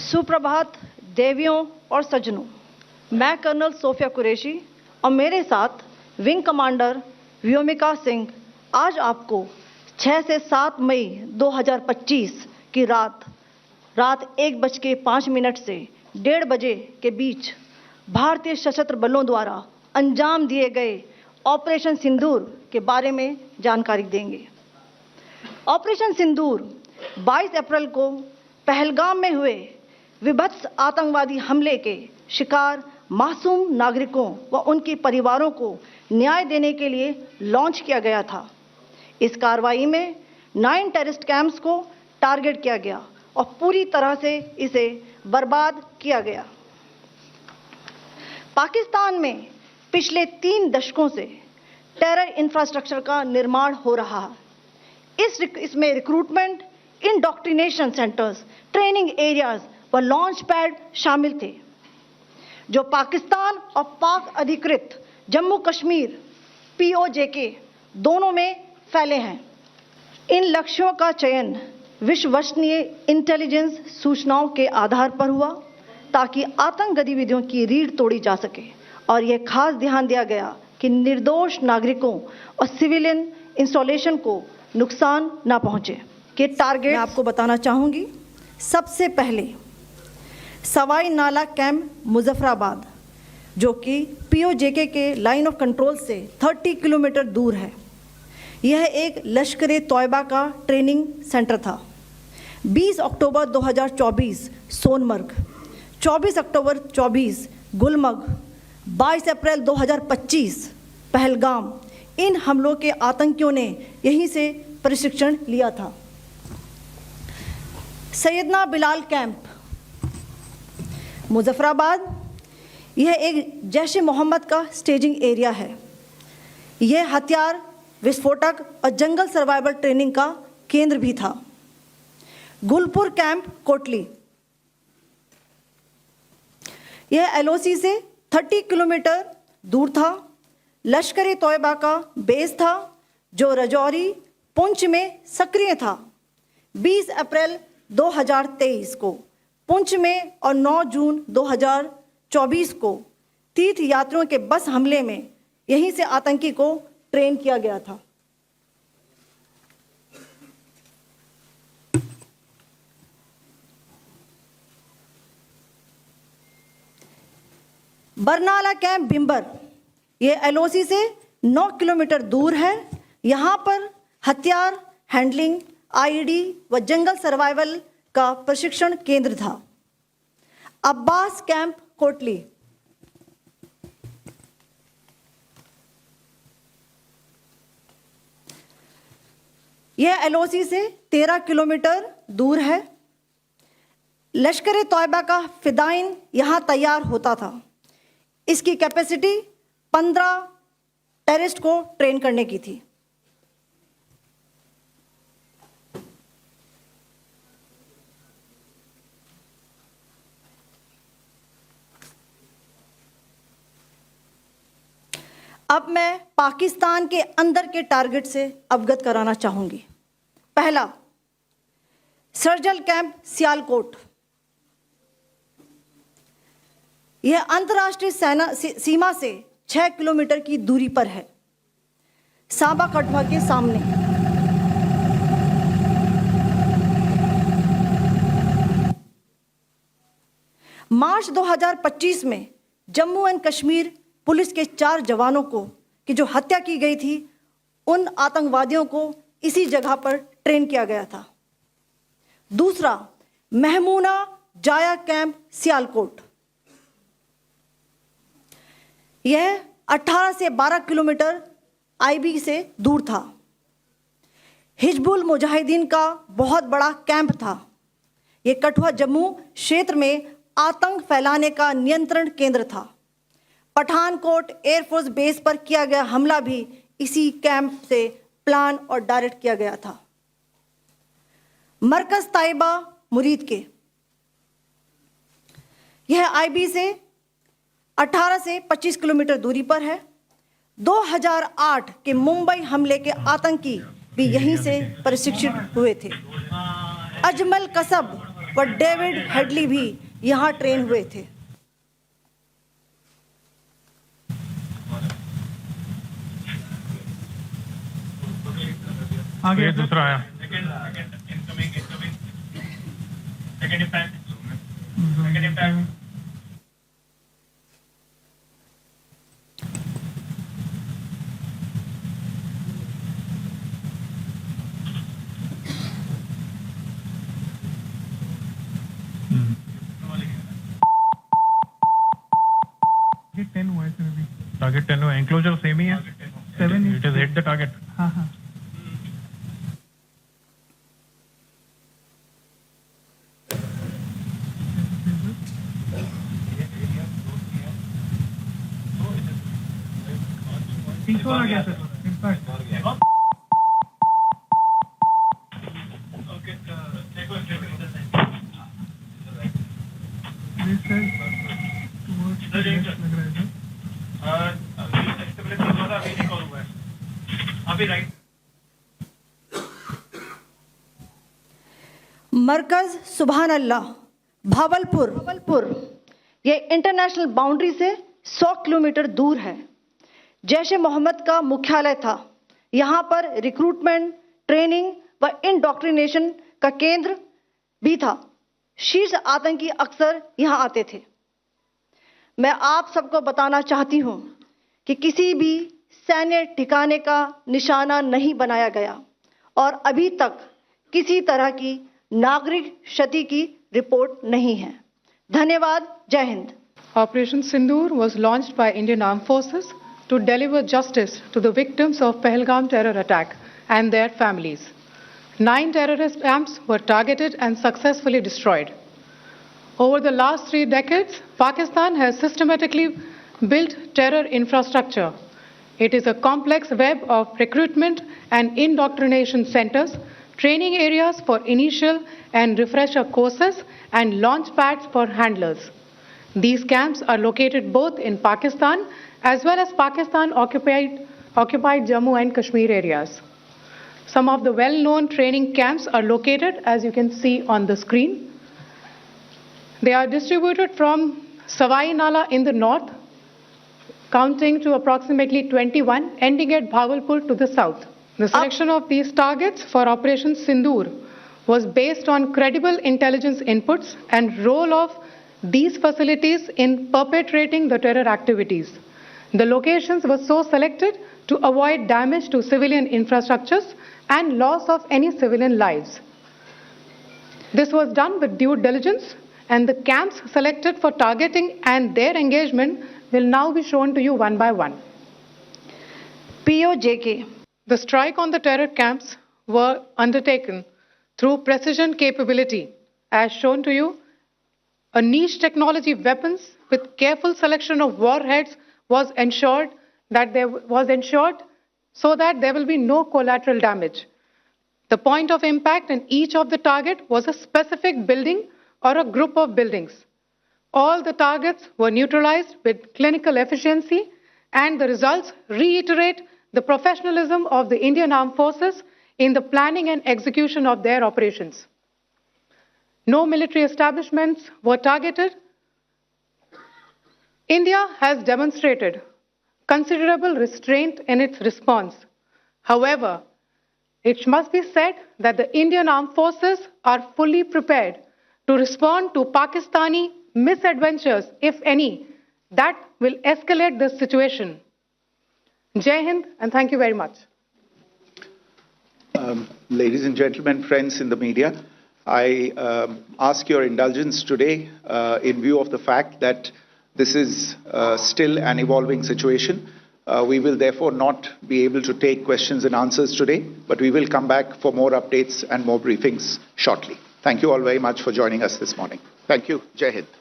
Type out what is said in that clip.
सुप्रभात देवियों और सज्जनों, मैं कर्नल सोफिया कुरैशी और मेरे साथ विंग कमांडर व्योमिका सिंह आज आपको 6 से 7 मई 2025 की रात 1:05 से 1:30 बजे के बीच भारतीय सशस्त्र बलों द्वारा अंजाम दिए गए ऑपरेशन सिंदूर के बारे में जानकारी देंगे। ऑपरेशन सिंदूर 22 अप्रैल को पहलगाम में हुए विभत्स आतंकवादी हमले के शिकार मासूम नागरिकों व उनके परिवारों को न्याय देने के लिए लॉन्च किया गया था। इस कार्रवाई में 9 टेररिस्ट कैंप्स को टारगेट किया गया और पूरी तरह से इसे बर्बाद किया गया। पाकिस्तान में पिछले 3 दशकों से टेरर इंफ्रास्ट्रक्चर का निर्माण हो रहा है। इसमें recruitment, indoctrination centres, training areas व लॉन्च पैड शामिल थे, जो पाकिस्तान और पाक अधिकृत जम्मू कश्मीर POJK दोनों में फैले हैं। इन लक्ष्यों का चयन विश्वसनीय इंटेलिजेंस सूचनाओं के आधार पर हुआ ताकि आतंक गतिविधियों की रीढ़ तोड़ी जा सके, और यह खास ध्यान दिया गया कि निर्दोष नागरिकों और सिविलियन इंस्टॉलेशन को नुकसान न पहुंचे। के टारगेट आपको बताना चाहूंगी। सबसे पहले सवाई नाला कैंप मुजफ्फराबाद, जो कि POJK के लाइन ऑफ कंट्रोल से 30 किलोमीटर दूर है। यह एक लश्कर-ए-तौयबा का ट्रेनिंग सेंटर था। 20 अक्टूबर 2024 सोनमर्ग, 24 अक्टूबर 24 गुलमर्ग, 22 अप्रैल 2025 पहलगाम, इन हमलों के आतंकियों ने यहीं से प्रशिक्षण लिया था। सैयदना बिलाल कैंप मुजफ्फराबाद, यह एक जैश-ए-मोहम्मद का स्टेजिंग एरिया है। यह हथियार, विस्फोटक और जंगल सर्वाइवल ट्रेनिंग का केंद्र भी था। गुलपुर कैंप कोटली, यह LOC से 30 किलोमीटर दूर था। लश्कर-ए-तौयबा का बेस था, जो रजौरी, पुंछ में सक्रिय था। 20 अप्रैल 2023 को पुंछ में और 9 जून 2024 को तीर्थ यात्रियों के बस हमले में यहीं से आतंकी को ट्रेन किया गया था। बरनाला कैंप बिम्बर, यह LOC से 9 किलोमीटर दूर है। यहाँ पर हथियार, हैंडलिंग, IED व जंगल सर्वाइवल का प्रशिक्षण केंद्र था। अब्बास कैंप कोटली, यह LOC से 13 किलोमीटर दूर है। लश्कर-ए-तौयबा का फिदाइन यहाँ तैयार होता था। इसकी कैपेसिटी 15 टेररिस्ट को ट्रेन करने की थी। अब मैं पाकिस्तान के अंदर के टारगेट से अवगत कराना चाहूंगी। पहला, सर्जल कैंप सियालकोट, यह अंतर्राष्ट्रीय सीमा से 6 किलोमीटर की दूरी पर है, सांबा कठुआ के सामने। मार्च 2025 में जम्मू एंड कश्मीर पुलिस के 4 जवानों को की जो हत्या की गई थी, उन आतंकवादियों को इसी जगह पर ट्रेन किया गया था। दूसरा, महमूना जाया कैंप सियालकोट, यह 18 से 12 किलोमीटर IB से दूर था। हिजबुल मुजाहिदीन का बहुत बड़ा कैंप था। यह कठुआ जम्मू क्षेत्र में आतंक फैलाने का नियंत्रण केंद्र था। पठानकोट एयरफोर्स बेस पर किया गया हमला भी इसी कैंप से प्लान और डायरेक्ट किया गया था। मरकज ताइबा मुरीद के, यह IB से 18 से 25 किलोमीटर दूरी पर है। 2008 के मुंबई हमले के आतंकी भी यहीं से प्रशिक्षित हुए थे। अजमल कसब व डेविड हेडली भी यहाँ ट्रेन हुए थे। आगे दूसरा आया। टारगेट 10 हुआ है सर अभी। टारगेट 10 हुआ, एंक्लोजर सेम ही है। 7 it is hit the target. हाँ हाँ। आ गया सर इम्पैक्ट। मरकज सुभान अल्लाह भावलपुर ये इंटरनेशनल बाउंड्री से 100 किलोमीटर दूर है। जैश ए मोहम्मद का मुख्यालय था। यहाँ पर रिक्रूटमेंट, ट्रेनिंग व इंडॉक्ट्रिनेशन का केंद्र भी था। शीर्ष आतंकी अक्सर यहाँ आते थे। मैं आप सबको बताना चाहती हूँ कि किसी भी सैन्य ठिकाने का निशाना नहीं बनाया गया और अभी तक किसी तरह की नागरिक क्षति की रिपोर्ट नहीं है। धन्यवाद। जय Hind. Operation Sindoor was launched by Indian Armed Forces to deliver justice to the victims of Pahalgam terror attack and their families. 9 terrorist camps were targeted and successfully destroyed. Over the last 3 decades, Pakistan has systematically built terror infrastructure. It is a complex web of recruitment and indoctrination centers, training areas for initial and refresher courses, and launch pads for handlers. These camps are located both in Pakistan as well as Pakistan-occupied Jammu and Kashmir areas. Some of the well-known training camps are located, as you can see on the screen. They are distributed from Savai Nala in the north, counting to approximately 21, ending at Bhagalpur to the south. The selection of these targets for Operation Sindoor was based on credible intelligence inputs and role of these facilities in perpetrating the terror activities. The locations were so selected to avoid damage to civilian infrastructures and loss of any civilian lives. This was done with due diligence, and the camps selected for targeting and their engagement will now be shown to you one by one. POJK. The strike on the terror camps were undertaken through precision capability, as shown to you. A niche technology weapons with careful selection of warheads was ensured so that there will be no collateral damage. The point of impact in each of the target was a specific building or a group of buildings. All the targets were neutralized with clinical efficiency, and the results reiterate the professionalism of the Indian Armed Forces in the planning and execution of their operations. No military establishments were targeted. India has demonstrated considerable restraint in its response. However, it must be said that the Indian Armed Forces are fully prepared to respond to Pakistani misadventures, if any, that will escalate the situation. Jai Hind, and thank you very much. Ladies and gentlemen, friends in the media, I ask your indulgence today in view of the fact that this is still an evolving situation. We will therefore not be able to take questions and answers today, but we will come back for more updates and more briefings shortly. Thank you all very much for joining us this morning. Thank you. Jai Hind.